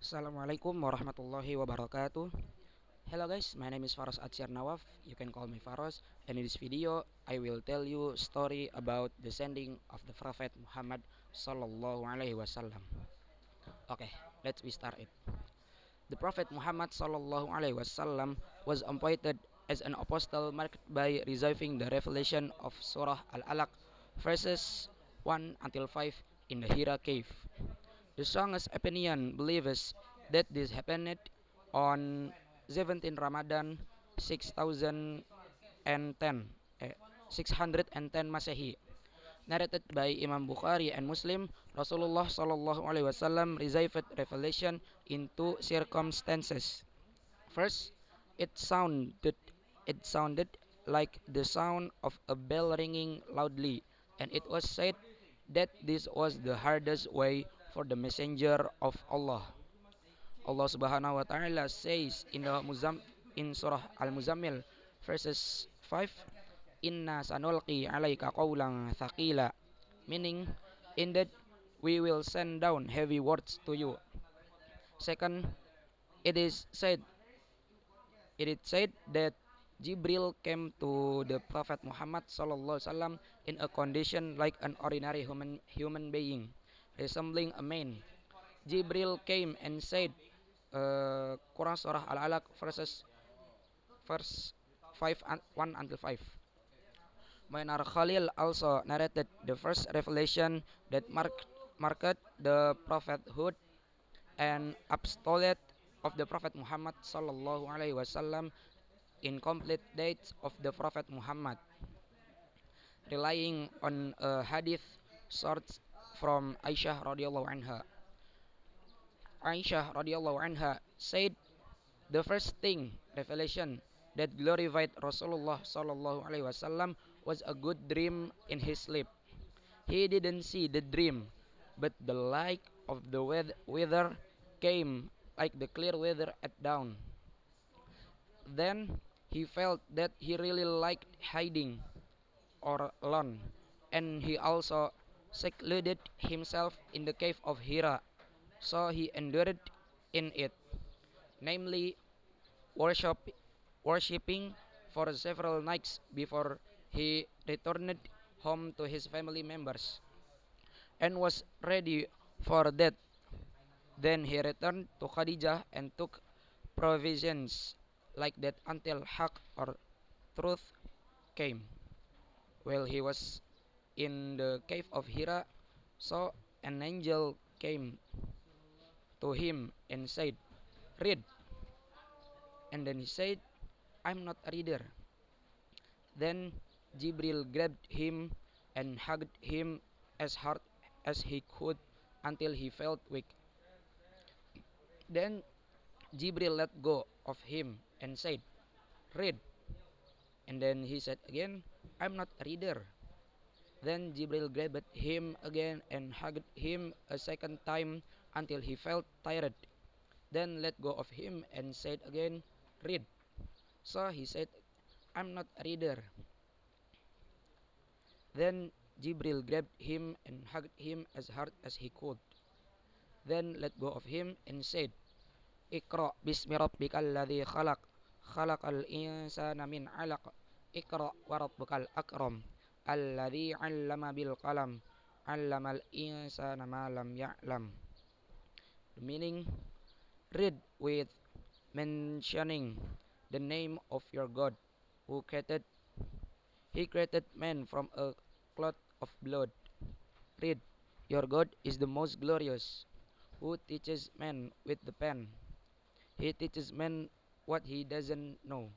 Assalamualaikum warahmatullahi wabarakatuh. Hello guys, my name is Faros Atsir Nawaf. You can call me Faros. And in this video, I will tell you a story about the sending of the Prophet Muhammad Sallallahu Alaihi Wasallam. Okay, let's we start it. The Prophet Muhammad Sallallahu Alaihi Wasallam was appointed as an apostle marked by receiving the revelation of Surah Al-Alaq, verses 1 until 5 in the Hira cave. The strongest opinion believes that this happened on 17 Ramadan 6010 610 Masehi. Narrated by Imam Bukhari and Muslim, Rasulullah Sallallahu Alaihi Wasallam received revelation in two circumstances. First, it sounded it sounded like the sound of a bell ringing loudly, and it was said that this was the hardest way for the messenger of Allah. Allah Subhanahu wa taala says in Surah Al-Muzammil verses 5, Inna sanulqi alaika qawlan thaqila, meaning indeed we will send down heavy words to you. Second, it is said that Jibril came to the Prophet Muhammad sallallahu alaihi wasallam in a condition like an ordinary human being, resembling a man. Jibril came and said, Quran Surah Al-Alaq verse 1 until 5. Manar Khalil also narrated the first revelation that marked the prophethood and apostolate of the Prophet Muhammad sallallahu alaihi wasallam in complete dates of the Prophet Muhammad, relying on a hadith sourced from Aisyah radhiyallahu anha. Aisyah radhiyallahu anha said the first thing revelation that glorified Rasulullah sallallahu alaihi wasallam was a good dream in his sleep. He didn't see the dream, but the light of the weather came like the clear weather at dawn. Then he felt that he really liked hiding or alone, and he also secluded himself in the cave of Hira, so he endured in it, namely worship, worshipping for several nights before he returned home to his family members and was ready for that. Then he returned to Khadijah and took provisions like that until haq or truth came. While he was in the cave of Hira, so an angel came to him and said, Read. And then he said, I'm not a reader. Then Jibril grabbed him and hugged him as hard as he could until he felt weak. Then Jibril let go of him and said, Read. And then he said again, I'm not a reader. Then Jibril grabbed him again and hugged him a second time until he felt tired. Then let go of him and said again, Read. So he said, I'm not a reader. Then Jibril grabbed him and hugged him as hard as he could. Then let go of him and said, Iqra bismi rabbikal ladzi khalaq, khalaqal insana min 'alaq, Iqra wa rabbukal akram, alladzi 'allama bil qalam, 'allamal insana ma lam ya'lam. The meaning, read with mentioning the name of your God who created He created man from a clot of blood. Read, your God is the most glorious, who teaches man with the pen. He teaches man what he doesn't know.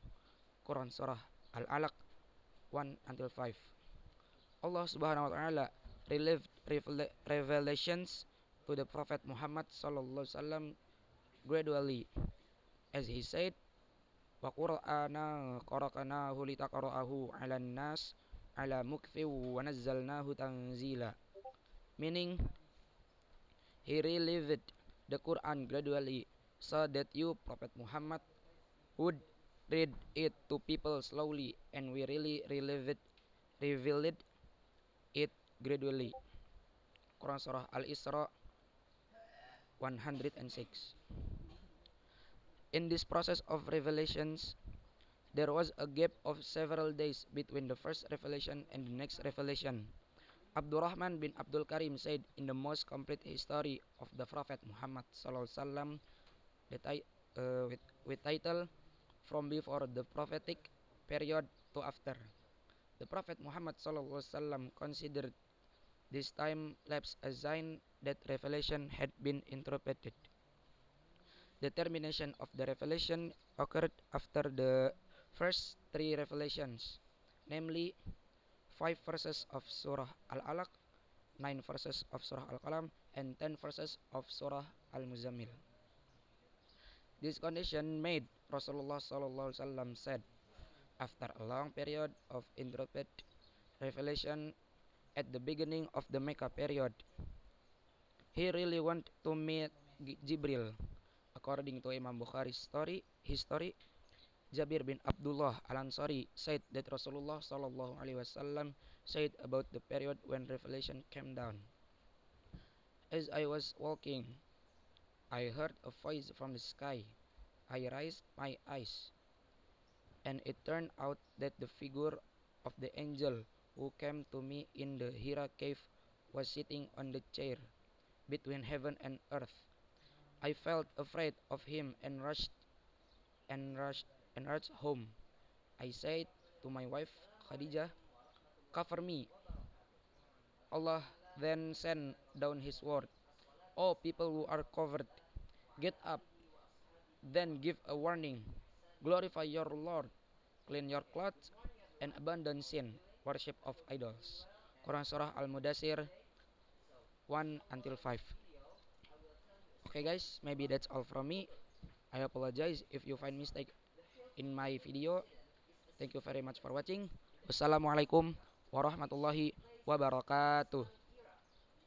Quran Surah Al-Alaq 1 until 5. Allah Subhanahu wa taala relieved revelations to the Prophet Muhammad sallallahu alaihi wasallam gradually, as he said, wa qur'ana qara'nahu litaqra'ahu 'alan nas 'ala mukfi wa nazzalnahu tanzila, meaning he relieved the Quran gradually so that you, Prophet Muhammad, would read it to people slowly, and we really revealed it gradually. Quran Surah Al-Isra 106. In this process of revelations, there was a gap of several days between the first revelation and the next revelation. Abdurrahman bin Abdul Karim said in the most complete history of the Prophet Muhammad sallallahu alaihi wasallam, the with title from before the prophetic period to after. The Prophet Muhammad sallallahu alaihi wasallam considered this time lapse a sign that revelation had been interpreted. The termination of the revelation occurred after the first three revelations, namely 5 verses of Surah Al-Alaq, 9 verses of Surah Al-Qalam, and 10 verses of Surah Al-Muzammil. This condition made Rasulullah sallallahu alaihi wasallam said, after a long period of interpreted revelation at the beginning of the Mecca period, he really wanted to meet Jibril. According to Imam Bukhari's history, Jabir bin Abdullah Al-Ansari said that Rasulullah sallallahu alaihi wasallam said about the period when revelation came down. As I was walking, I heard a voice from the sky. I raised my eyes, and it turned out that the figure of the angel who came to me in the Hira cave was sitting on the chair between heaven and earth. I felt afraid of him and rushed home. I said to my wife Khadijah, "Cover me." Allah then sent down his word, "O people who are covered, get up, then give a warning. Glorify your Lord, clean your clothes, and abandon sin, worship of idols." Quran Surah Al-Mudassir 1 until 5. Okay guys, maybe that's all from me. I apologize if you find mistake in my video. Thank you very much for watching. Wassalamualaikum warahmatullahi wabarakatuh.